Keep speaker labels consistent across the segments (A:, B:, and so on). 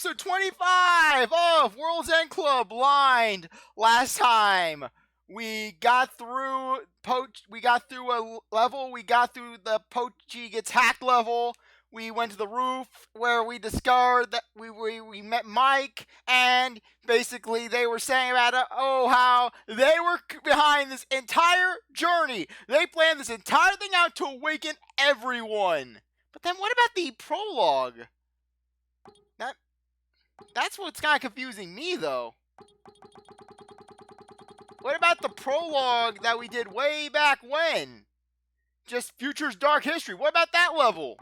A: episode 25 of World's End Club Blind. Last time we got through a level. We got through the Pochi gets hacked level. We went to the roof where we discovered that we met MAIK, and basically they were saying about how they were behind this entire journey. They planned this entire thing out to awaken everyone. But then what about the prologue? That's what's kind of confusing me, though. What about the prologue that we did way back when? Just Future's Dark History. What about that level?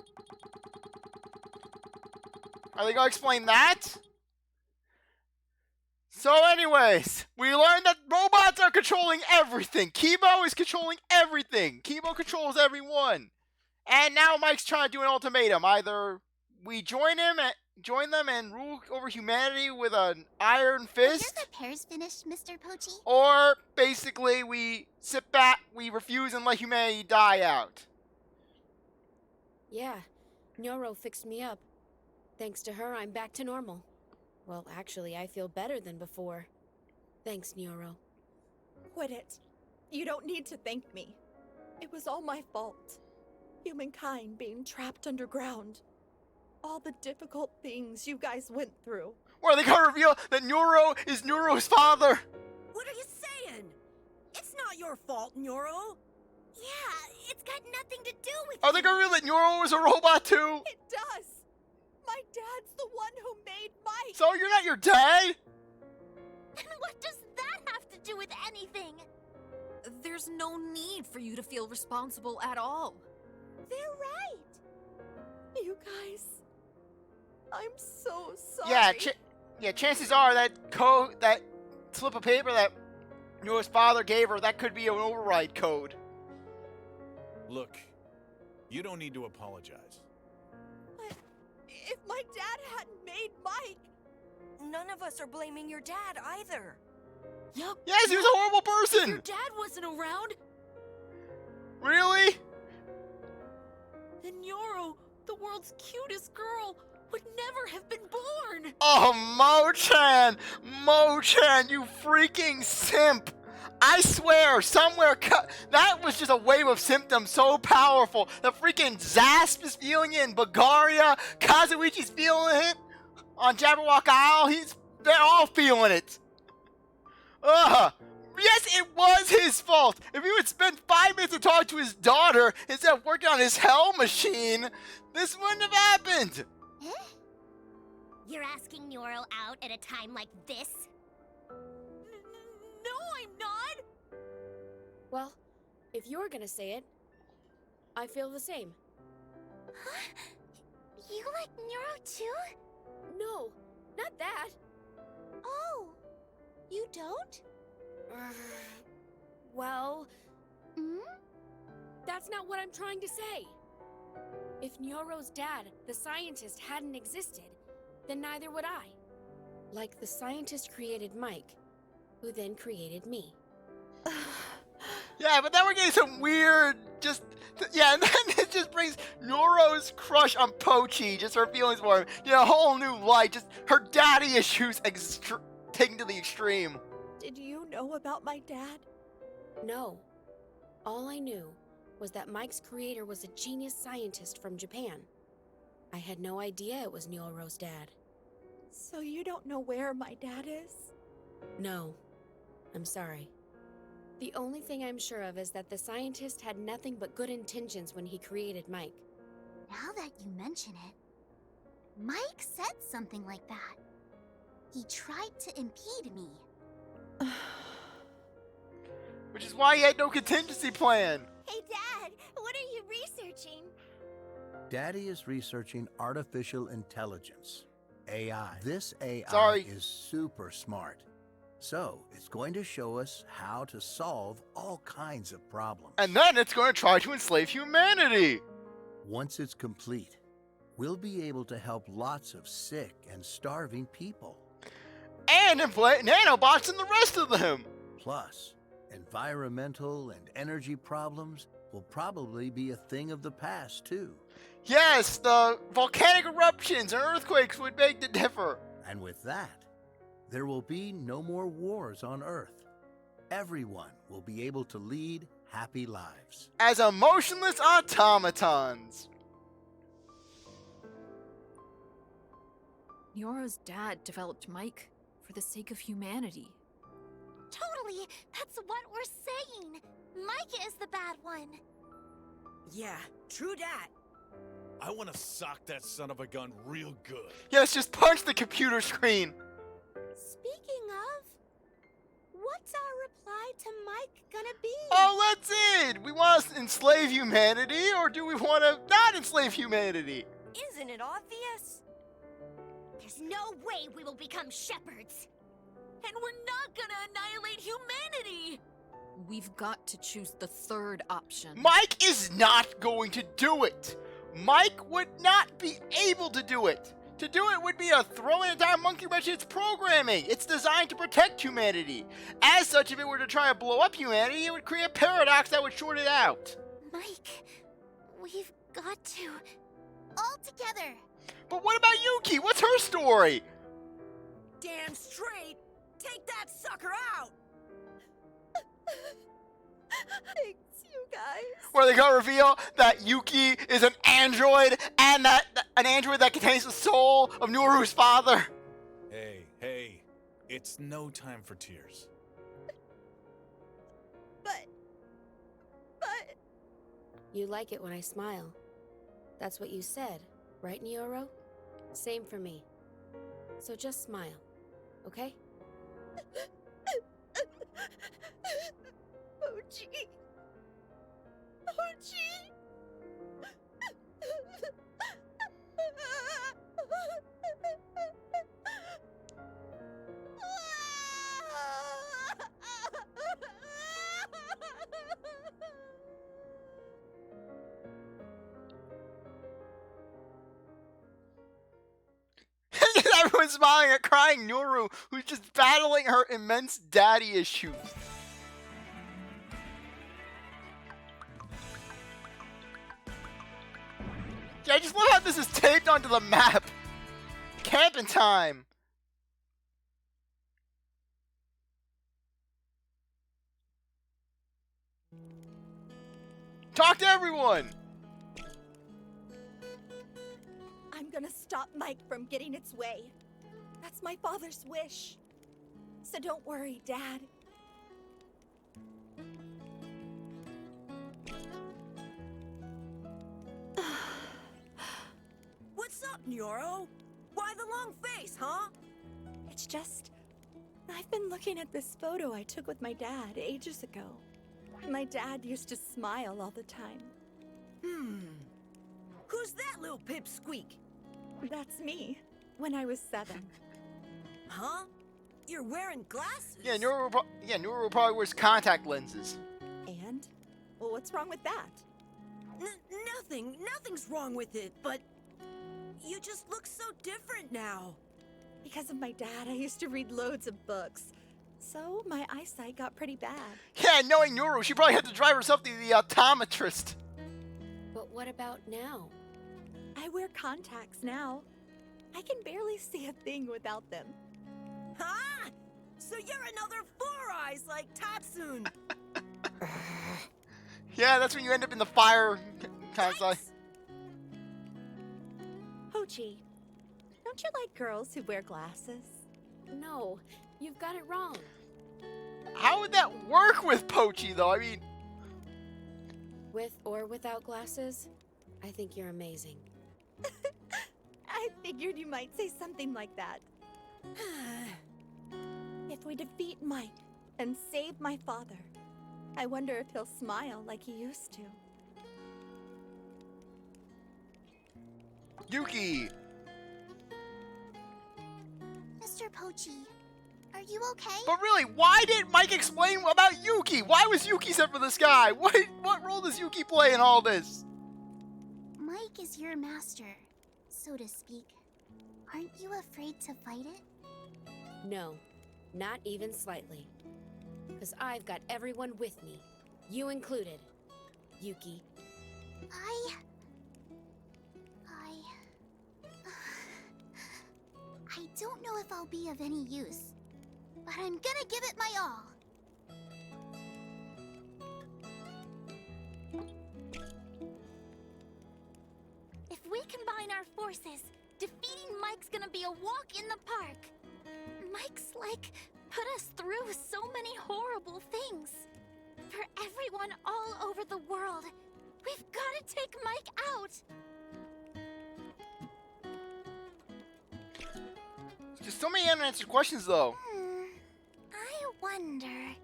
A: Are they going to explain that? So anyways, we learned that robots are controlling everything. Kibo is controlling everything. Kibo controls everyone. And now Mike's trying to do an ultimatum. Either we join them and rule over humanity with an iron fist.
B: Are the pears finished, Mr. Pochi?
A: Or basically we sit back, we refuse and let humanity die out.
C: Yeah, Nyoro fixed me up. Thanks to her, I'm back to normal. Well, actually, I feel better than before. Thanks, Nyoro.
D: Quit it. You don't need to thank me. It was all my fault. Humankind being trapped underground. All the difficult things you guys went through.
A: Where they gonna reveal that Nyoro is Nyoro's father?
E: What are you saying? It's not your fault, Nyoro.
B: Yeah, it's got nothing to do with
A: Are they gonna reveal that Nyoro is a robot too?
D: It does. My dad's the one who made MAIK.
A: So you're not your dad?
B: And what does that have to do with anything?
E: There's no need for you to feel responsible at all.
D: They're right. You guys, I'm so sorry.
A: Yeah, chances are that slip of paper that Nyoro's father gave her, that could be an override code.
F: Look, you don't need to apologize.
D: But if my dad hadn't made MAIK...
E: None of us are blaming your dad either. Yup.
A: Yes, he was a horrible person!
E: Your dad wasn't around.
A: Really?
E: Then Nyoro, the world's cutest girl, would never have been born.
A: Oh, Mowchan! Mowchan, you freaking simp! I swear, that was just a wave of symptoms so powerful. The freaking Zasp is feeling it in Bulgaria. Kazuichi's feeling it on Jabberwock Isle. They're all feeling it. Ugh. Yes, it was his fault. If he would spend 5 minutes to talk to his daughter instead of working on his hell machine, this wouldn't have happened.
B: Huh? You're asking Nyoro out at a time like this?
E: No, I'm not.
C: Well, if you're gonna say it, I feel the same.
B: Huh? You like Nyoro too?
C: No, not that.
B: Oh, you don't?
C: Well,
B: Hmm?
C: that's not what I'm trying to say. If Nyoro's dad, the scientist, hadn't existed, then neither would I. Like the scientist created MAIK, who then created me.
A: Yeah, but then we're getting some weird, and then it just brings Nyoro's crush on Pochi, just her feelings for him, a whole new light, just her daddy issues taken to the extreme.
D: Did you know about my dad?
C: No. All I knew was that MAIK's creator was a genius scientist from Japan. I had no idea it was Nyoro's dad.
D: So you don't know where my dad is?
C: No. I'm sorry. The only thing I'm sure of is that the scientist had nothing but good intentions when he created MAIK.
B: Now that you mention it, MAIK said something like that. He tried to impede me.
A: Which is why he had no contingency plan.
B: Hey, Dad, what are you researching?
G: Daddy is researching artificial intelligence, AI. This AI
A: Sorry.
G: is super smart. So, it's going to show us how to solve all kinds of problems.
A: And then it's going to try to enslave humanity.
G: Once it's complete, we'll be able to help lots of sick and starving people.
A: And implant nanobots in the rest of them.
G: Plus, environmental and energy problems will probably be a thing of the past, too.
A: Yes, the volcanic eruptions and earthquakes would beg to differ.
G: And with that, there will be no more wars on Earth. Everyone will be able to lead happy lives.
A: As emotionless automatons.
E: Nyoro's dad developed MAIK for the sake of humanity.
B: Totally, that's what we're saying. Mike is the bad one.
H: Yeah, true dat.
F: I want to sock that son of a gun real good.
A: Yes, just punch the computer screen.
B: Speaking of, what's our reply to Mike gonna be?
A: Oh, that's it! We want to enslave humanity, or do we want to not enslave humanity?
H: Isn't it obvious?
B: There's no way we will become shepherds.
E: And we're not gonna annihilate humanity! We've got to choose the third option.
A: Mike is not going to do it. Mike would not be able to do it. To do it would be a throwing entire monkey wrench in its programming. It's designed to protect humanity. As such, if it were to try to blow up humanity, it would create a paradox that would short it out.
B: Mike, we've got to. All together.
A: But what about Yuki? What's her story?
H: Damn straight. Take that sucker out.
D: Thanks, you guys.
A: Where they gonna reveal that Yuki is an android, and that an android that contains the soul of Noru's father.
F: Hey, it's no time for tears.
D: But...
C: You like it when I smile. That's what you said, right, Nyoro? Same for me. So just smile, okay?
D: Pochi. Pochi.
A: Everyone's smiling at crying Noru, who's just battling her immense daddy issues. Yeah, I just love how this is taped onto the map. Camping time. Talk to everyone.
D: I'm gonna stop Mike from getting its way. That's my father's wish. So don't worry, Dad.
H: What's up, Nyoro? Why the long face, huh?
D: It's just... I've been looking at this photo I took with my dad ages ago. My dad used to smile all the time.
H: Who's that little pipsqueak?
D: That's me, when I was 7.
H: Huh? You're wearing glasses?
A: Yeah, Noru probably wears contact lenses.
D: And? Well, what's wrong with that?
H: Nothing's wrong with it, but you just look so different now.
D: Because of my dad, I used to read loads of books. So my eyesight got pretty bad.
A: Yeah, knowing Noru, she probably had to drive herself to the optometrist.
C: But what about now?
D: I wear contacts now. I can barely see a thing without them.
H: Huh? So you're another Four Eyes like Tatsun.
A: Yeah, that's when you end up in the fire, Kansai.
D: Pochi, don't you like girls who wear glasses?
C: No, you've got it wrong.
A: How would that work with Pochi, though? I mean...
C: With or without glasses, I think you're amazing.
D: I figured you might say something like that. If we defeat Mike and save my father, I wonder if he'll smile like he used to.
A: Yuki!
B: Mr. Pochi, are you okay?
A: But really, why did Mike explain about Yuki? Why was Yuki sent for this guy? What role does Yuki play in all this?
B: Mike is your master, so to speak. Aren't you afraid to fight it?
C: No, not even slightly. Because I've got everyone with me, you included, Yuki.
B: I don't know if I'll be of any use, but I'm gonna give it my all. If we combine our forces, defeating Mike's gonna be a walk in the park. Mike's, like, put us through so many horrible things. For everyone all over the world, we've gotta take Mike out.
A: Just so many unanswered questions, though.
B: I wonder.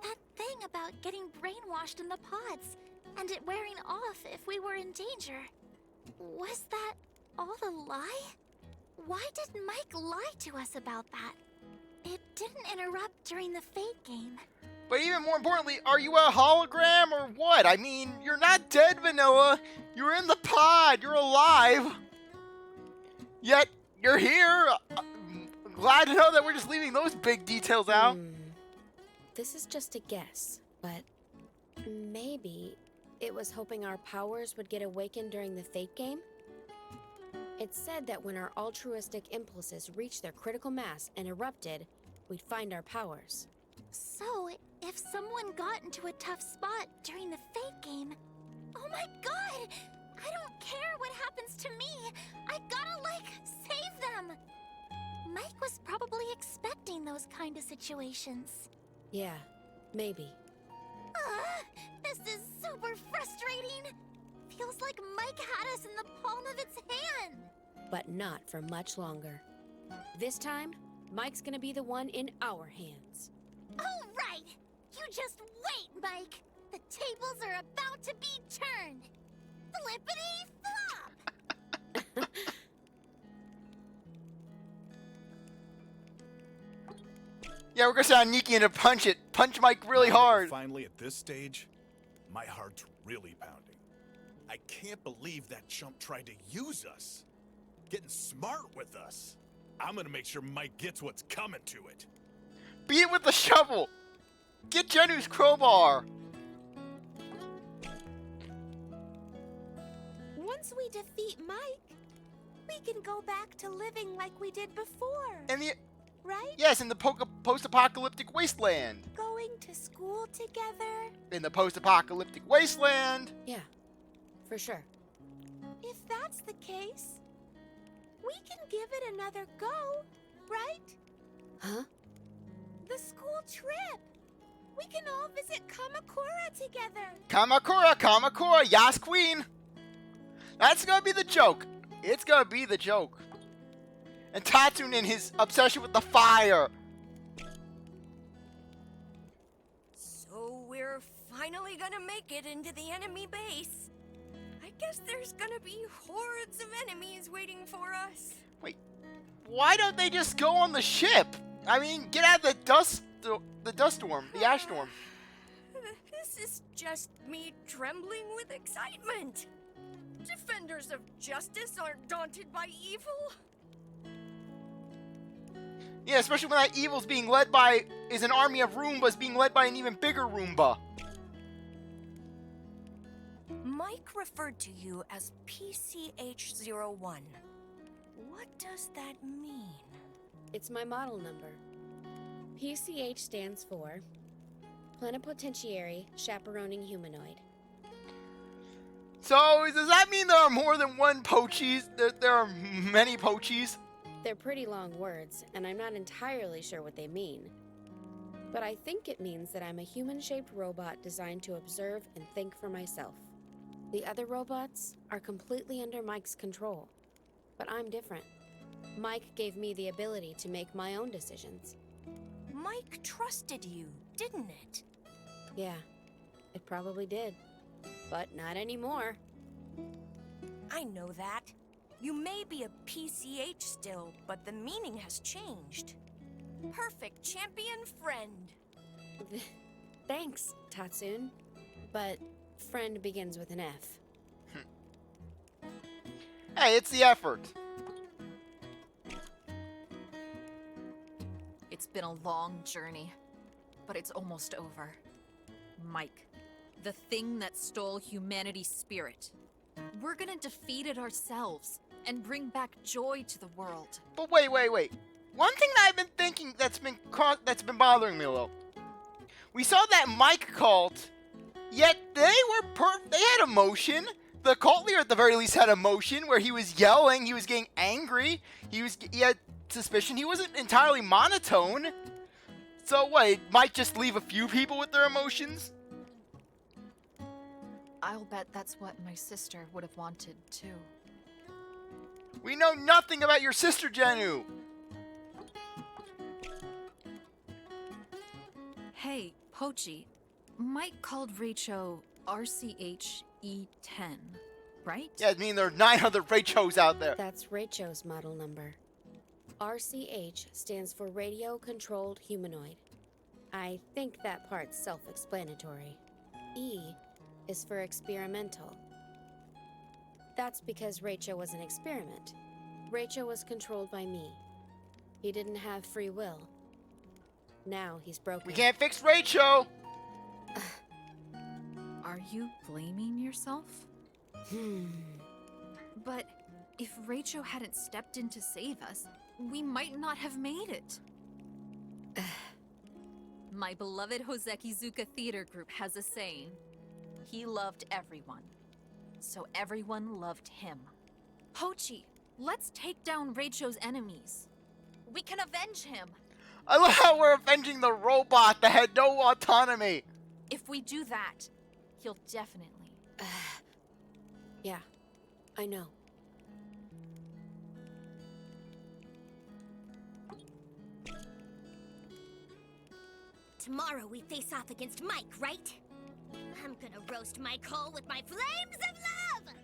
B: That thing about getting brainwashed in the pods and it wearing off if we were in danger. Was that all a lie? Why did Mike lie to us about that? It didn't interrupt during the Fate game.
A: But even more importantly, are you a hologram or what? I mean, you're not dead, Vanilla. You're in the pod. You're alive. Yet, you're here. Glad to know that we're just leaving those big details out.
C: This is just a guess, but maybe it was hoping our powers would get awakened during the Fate game? It said that when our altruistic impulses reached their critical mass and erupted, we'd find our powers.
B: So, if someone got into a tough spot during the Fate game, oh my god! I don't care what happens to me! I gotta, like, save them! Mike was probably expecting those kind of situations.
C: Yeah, maybe.
B: This is super frustrating! Feels like Mike had us in the palm of its hand!
C: But not for much longer. This time, Mike's gonna be the one in our hands.
B: All right! You just wait, Mike! The tables are about to be turned! Flippity-flop!
A: Yeah, we're gonna sound Nikki and punch it. Punch Mike really hard.
F: Finally, at this stage, my heart's really pounding. I can't believe that chump tried to use us. Getting smart with us. I'm gonna make sure Mike gets what's coming to it.
A: Beat it with the shovel. Get Jenu's crowbar.
H: Once we defeat Mike, we can go back to living like we did before.
A: And the
H: Right?
A: yes, in the post-apocalyptic wasteland.
H: Going to school together.
A: In the post-apocalyptic wasteland.
C: Yeah, for sure.
H: If that's the case, we can give it another go, right?
C: Huh?
H: The school trip. We can all visit Kamakura together.
A: Kamakura, Yas Queen. That's gonna be the joke. It's gonna be the joke. And Tatsune and his obsession with the fire.
H: So we're finally gonna make it into the enemy base. I guess there's gonna be hordes of enemies waiting for us.
A: Wait, why don't they just go on the ship? I mean, get out of the dust storm, the ash storm.
H: This is just me trembling with excitement. Defenders of justice aren't daunted by evil.
A: Yeah, especially when that evil's being led by, is an army of Roombas being led by an even bigger Roomba.
H: Mike referred to you as PCH-01. What does that mean?
C: It's my model number. PCH stands for Plenipotentiary Chaperoning Humanoid.
A: So, does that mean there are more than one Pochis? There are many Pochis?
C: They're pretty long words, and I'm not entirely sure what they mean. But I think it means that I'm a human-shaped robot designed to observe and think for myself. The other robots are completely under Mike's control, but I'm different. Mike gave me the ability to make my own decisions.
H: Mike trusted you, didn't it?
C: Yeah, it probably did, but not anymore.
H: I know that. You may be a PCH still, but the meaning has changed. Perfect champion friend.
C: Thanks, Tatsune. But friend begins with an F.
A: Hey, it's the effort.
I: It's been a long journey, but it's almost over. Mike, the thing that stole humanity's spirit. We're gonna defeat it ourselves. and bring back joy to the world.
A: But wait. One thing that I've been thinking that's been bothering me a little. We saw that MAIK cult, yet they had emotion. The cult leader at the very least had emotion, where he was yelling, he was getting angry, he had suspicion. He wasn't entirely monotone. So what? It might just leave a few people with their emotions.
I: I'll bet that's what my sister would have wanted too.
A: We know nothing about your sister, Jenu.
I: Hey, Pochi. Mike called Reycho RCHE10, right?
A: Yeah, I mean there are 9 other Reychos out there.
J: That's Reycho's model number. RCH stands for Radio Controlled Humanoid. I think that part's self-explanatory. E is for experimental. That's because Reycho was an experiment. Reycho was controlled by me. He didn't have free will. Now he's broken.
A: We can't fix Reycho.
I: Are you blaming yourself? But if Reycho hadn't stepped in to save us, we might not have made it. My beloved Hosekizuka Theater Group has a saying. He loved everyone, so everyone loved him. Pochi, let's take down Reycho's enemies. We can avenge him.
A: I love how we're avenging the robot that had no autonomy.
I: If we do that, he'll definitely...
J: Yeah, I know.
B: Tomorrow we face off against MAIK, right? I'm gonna roast MAIK whole with my flames of love!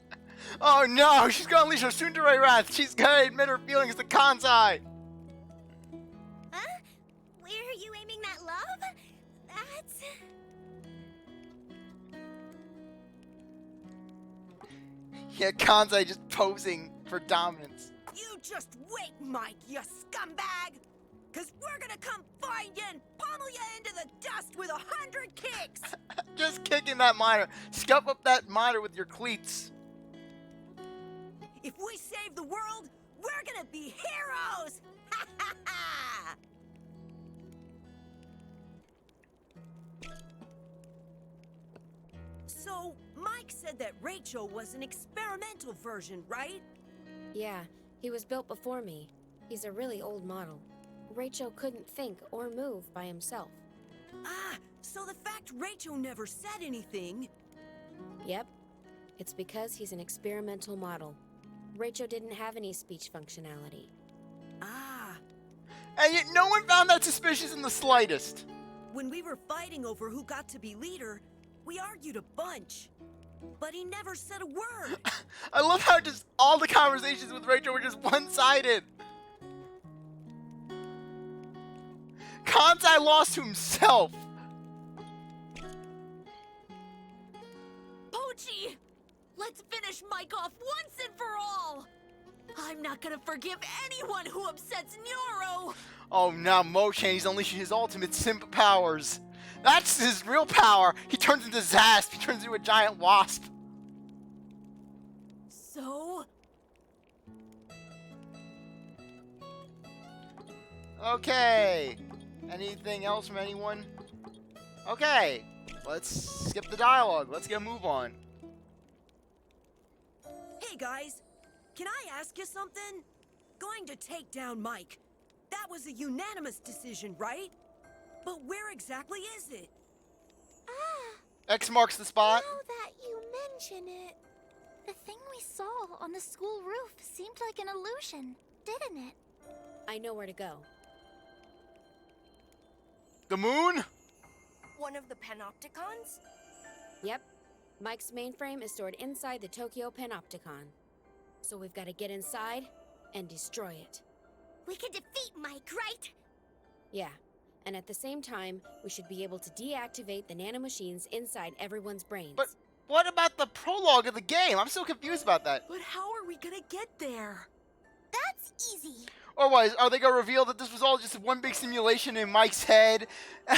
A: Oh no, she's gonna unleash her tsundere wrath. She's gonna admit her feelings to Kansai.
B: Huh? Where are you aiming that love? That's...
A: Yeah, Kansai just posing for dominance.
H: You just wait, Mike, you scumbag! Cause we're gonna come find you and pummel you into the dust with 100 kicks!
A: Just kicking that miner. Scuff up that miner with your cleats.
H: If we save the world, we're gonna be heroes! Ha ha ha! So, Mike said that Reycho was an experimental version, right?
J: Yeah, he was built before me. He's a really old model. Reycho couldn't think or move by himself.
H: Ah, so the fact Reycho never said anything...
J: Yep, it's because he's an experimental model. Reycho didn't have any speech functionality.
H: Ah.
A: And yet no one found that suspicious in the slightest.
H: When we were fighting over who got to be leader, we argued a bunch. But he never said a word.
A: I love how just all the conversations with Reycho were just one-sided. Kansai lost to himself.
E: Pochi! Let's finish Mike off once and for all! I'm not gonna forgive anyone who upsets Nyoro!
A: Oh, now Mowchan, he's unleashing his ultimate simp powers. That's his real power. He turns into Zasp. He turns into a giant wasp.
E: So?
A: Okay. Anything else from anyone? Okay. Let's skip the dialogue. Let's get a move on.
H: Hey guys, can I ask you something? Going to take down Mike. That was a unanimous decision, right? But where exactly is it?
A: X marks the spot.
B: Now that you mention it, the thing we saw on the school roof seemed like an illusion, didn't it?
J: I know where to go.
A: The moon?
H: One of the panopticons?
J: Yep. Mike's mainframe is stored inside the Tokyo Panopticon. So we've got to get inside and destroy it.
B: We can defeat MAIK, right?
J: Yeah. And at the same time, we should be able to deactivate the nanomachines inside everyone's brains.
A: But what about the prologue of the game? I'm so confused about that.
E: But how are we gonna get there?
B: That's easy.
A: Or what, are they going to reveal that this was all just one big simulation in Mike's head,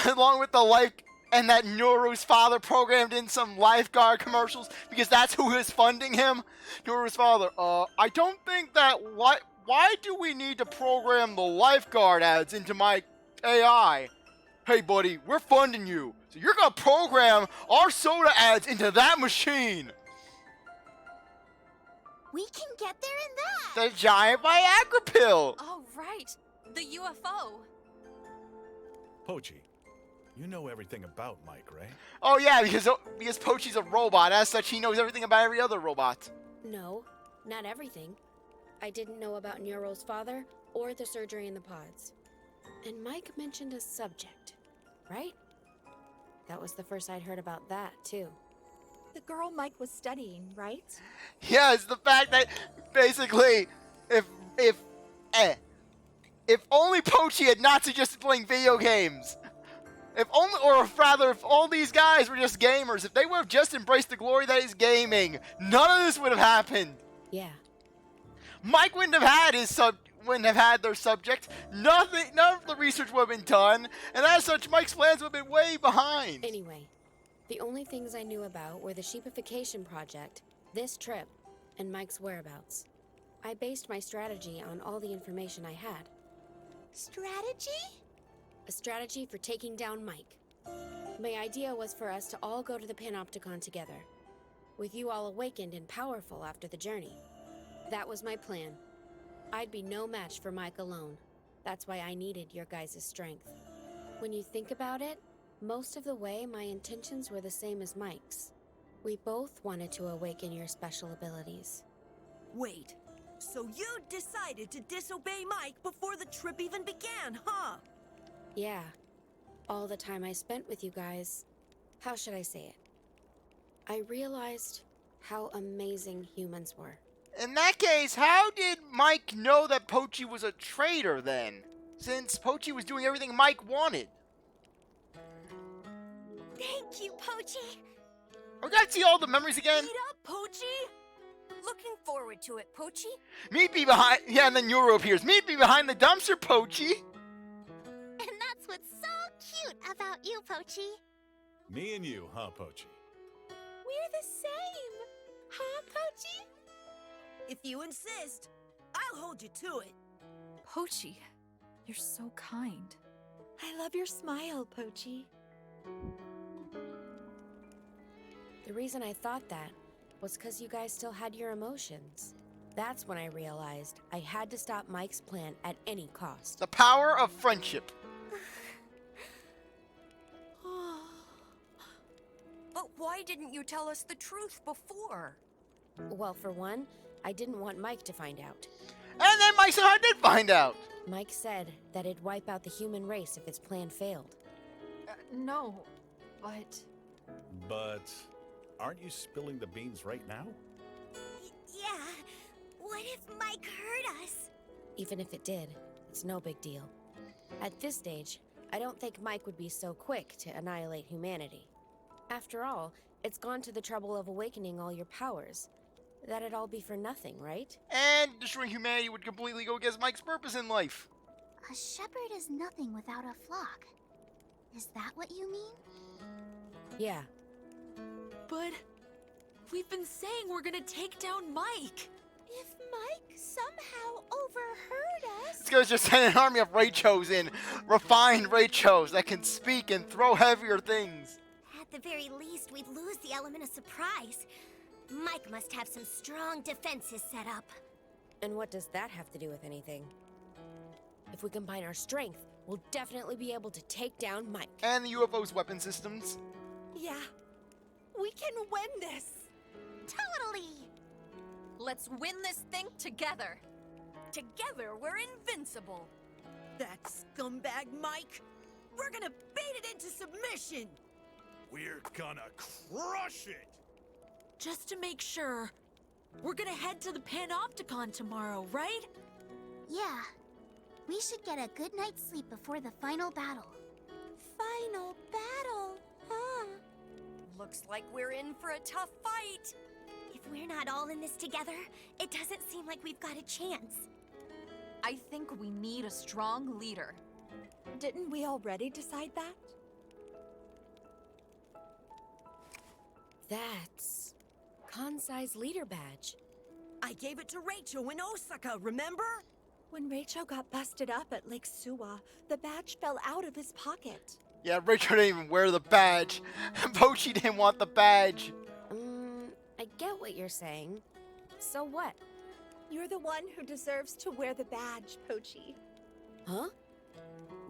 A: along with the life And that Nyoro's father programmed in some lifeguard commercials because that's who is funding him. Nyoro's father, I don't think that, why do we need to program the lifeguard ads into my AI? Hey buddy, we're funding you, so you're gonna program our soda ads into that machine.
B: We can get there in that!
A: The giant Viagra pill.
I: Oh, right. The UFO.
F: Pochi, you know everything about Mike, right?
A: Oh yeah, because Pochi's a robot. As such, he knows everything about every other robot.
J: No, not everything. I didn't know about Nyoro's father or the surgery in the pods. And Mike mentioned a subject, right? That was the first I'd heard about that, too.
D: The girl Mike was studying, right?
A: Yeah, it's the fact that basically, if only Pochi had not suggested playing video games. If all these guys were just gamers, if they would have just embraced the glory that is gaming, none of this would have happened.
J: Yeah.
A: Mike wouldn't have had their subject. None of the research would have been done, and as such, Mike's plans would have been way behind.
J: Anyway, the only things I knew about were the sheepification project, this trip, and Mike's whereabouts. I based my strategy on all the information I had.
B: Strategy?
J: A strategy for taking down Mike. My idea was for us to all go to the Panopticon together, with you all awakened and powerful after the journey. That was my plan. I'd be no match for Mike alone. That's why I needed your guys' strength. When you think about it, most of the way my intentions were the same as Mike's. We both wanted to awaken your special abilities.
E: Wait, so you decided to disobey Mike before the trip even began, huh?
J: Yeah. All the time I spent with you guys. How should I say it? I realized how amazing humans were.
A: In that case, how did Mike know that Pochi was a traitor then? Since Pochi was doing everything Mike wanted.
B: Thank you, Pochi!
A: We're gonna see all the memories again.
E: Eat up, Pochi!
H: Looking forward to it, Pochi.
A: Meet me behind... Yeah, and then Nyoro appears. Meet me behind the dumpster, Pochi!
B: And that's what's so cute about you, Pochi.
F: Me and you, huh, Pochi?
B: We're the same! Huh, Pochi?
E: If you insist, I'll hold you to it.
I: Pochi, you're so kind.
D: I love your smile, Pochi.
J: The reason I thought that was because you guys still had your emotions. That's when I realized I had to stop Mike's plan at any cost.
A: The power of friendship.
H: But why didn't you tell us the truth before?
J: Well, for one, I didn't want Mike to find out.
A: And then Mike somehow did find out.
J: Mike said that it'd wipe out the human race if its plan failed.
I: No, but...
F: But aren't you spilling the beans right now?
B: Yeah. What if Mike hurt us?
J: Even if it did, it's no big deal. At this stage, I don't think Mike would be so quick to annihilate humanity. After all, it's gone to the trouble of awakening all your powers. That'd all be for nothing, right?
A: And destroying humanity would completely go against Mike's purpose in life.
B: A shepherd is nothing without a flock. Is that what you mean?
J: Yeah.
E: But we've been saying we're gonna take down Mike.
B: If Mike somehow overheard us...
A: This guy's just send an army of Reychos in. Refined Reychos that can speak and throw heavier things.
B: At the very least, we'd lose the element of surprise. Mike must have some strong defenses set up.
J: And what does that have to do with anything? If we combine our strength, we'll definitely be able to take down Mike.
A: And the UFO's weapon systems.
D: Yeah. We can win this.
B: Totally!
I: Let's win this thing together.
H: Together, we're invincible.
E: That scumbag Mike. We're gonna bait it into submission.
F: We're gonna crush it!
E: Just to make sure, we're gonna head to the Panopticon tomorrow, right?
B: Yeah. We should get a good night's sleep before the final battle. Final battle, huh?
H: Looks like we're in for a tough fight.
B: If we're not all in this together, it doesn't seem like we've got a chance.
I: I think we need a strong leader.
D: Didn't we already decide that?
C: That's Kansai's leader badge.
H: I gave it to Reycho in Osaka, remember?
D: When Reycho got busted up at Lake Suwa, the badge fell out of his pocket.
A: Yeah, Reycho didn't even wear the badge. Pochi didn't want the badge.
J: I get what you're saying. So what?
D: You're the one who deserves to wear the badge, Pochi.
J: Huh?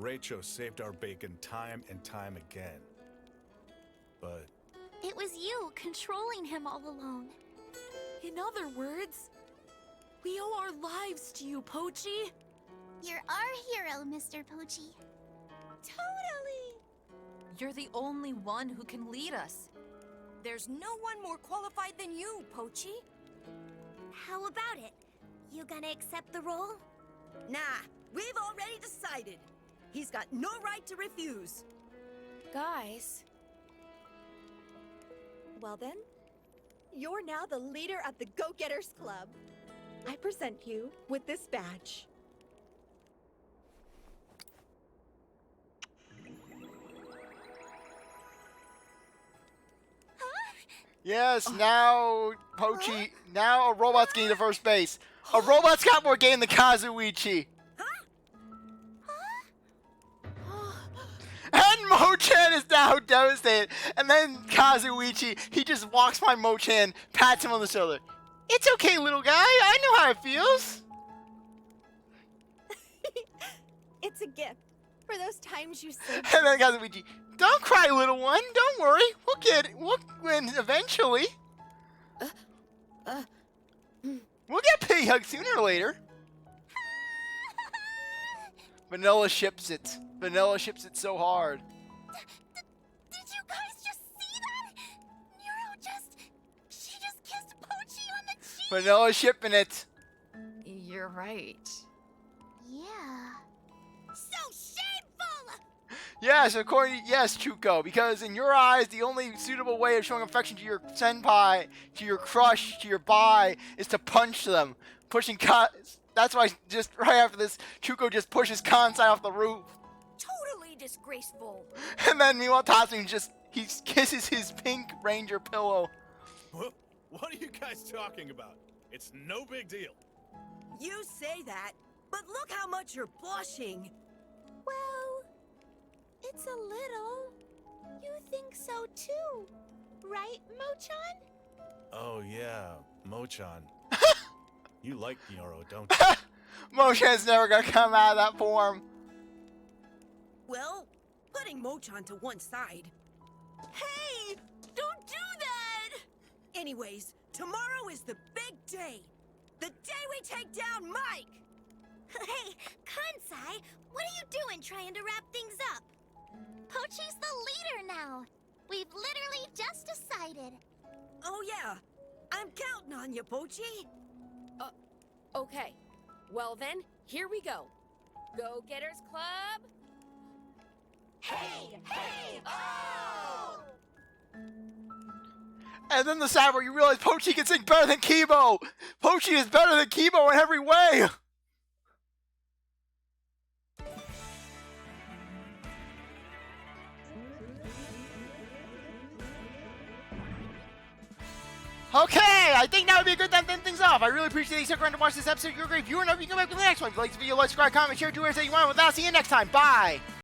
F: Reycho saved our bacon time and time again. But
B: It was you controlling him all along.
E: In other words, we owe our lives to you, Pochi.
B: You're our hero, Mr. Pochi.
I: Totally! You're the only one who can lead us.
H: There's no one more qualified than you, Pochi.
B: How about it? You gonna accept the role?
H: Nah, we've already decided. He's got no right to refuse.
C: Guys,
D: Well then, you're now the leader of the Go-Getters Club. I present you with this badge.
A: Yes, now Pochi, now a robot's getting to first base. A robot's got more game than Kazuichi. And Mowchan is now devastated. And then Kazuichi, he just walks by Mowchan, pats him on the shoulder. It's okay, little guy. I know how it feels.
D: It's a gift for those times you saved.
A: And then Kazuichi, don't cry, little one. Don't worry. We'll get it. We'll win eventually. We'll get pity hug sooner or later. Vanilla ships it. Vanilla ships it so hard.
B: Did you guys just see that? She just kissed Pochi on the cheek.
A: Vanilla shipping it.
I: You're right.
B: Yeah.
H: So shameful!
A: Yes, yes, Chuko, because in your eyes, the only suitable way of showing affection to your senpai, to your crush, to your bai, is to punch them. That's why just right after this, Chuko just pushes Kansai off the roof.
H: Totally disgraceful.
A: And then meanwhile, Tatsumi he kisses his pink ranger pillow.
F: what are you guys talking about? It's no big deal.
H: You say that, but look how much you're blushing.
B: Well, it's a little. You think so too, right, Mowchan?
F: Oh yeah, Mowchan. You like Nyoro, don't you?
A: Mowchan's never gonna come out of that form.
H: Well, putting Mowchan to one side. Hey! Don't do that! Anyways, tomorrow is the big day. The day we take down MAIK!
B: Hey, Kansai, what are you doing trying to wrap things up? Pochi's the leader now. We've literally just decided.
H: Oh yeah, I'm counting on you, Pochi.
C: okay. Well then, here we go. Go-Getters Club.
H: Hey! Hey! Oh!
A: And then the side where you realize Pochi can sing better than Kibo. Pochi is better than Kibo in every way. Okay, I think now would be a good time to end things off. I really appreciate that you stuck around to watch this episode. You're a great viewer, and I hope you can come back to the next one. If you like the video, like, subscribe, comment, share, do whatever you want. With that, see you next time. Bye.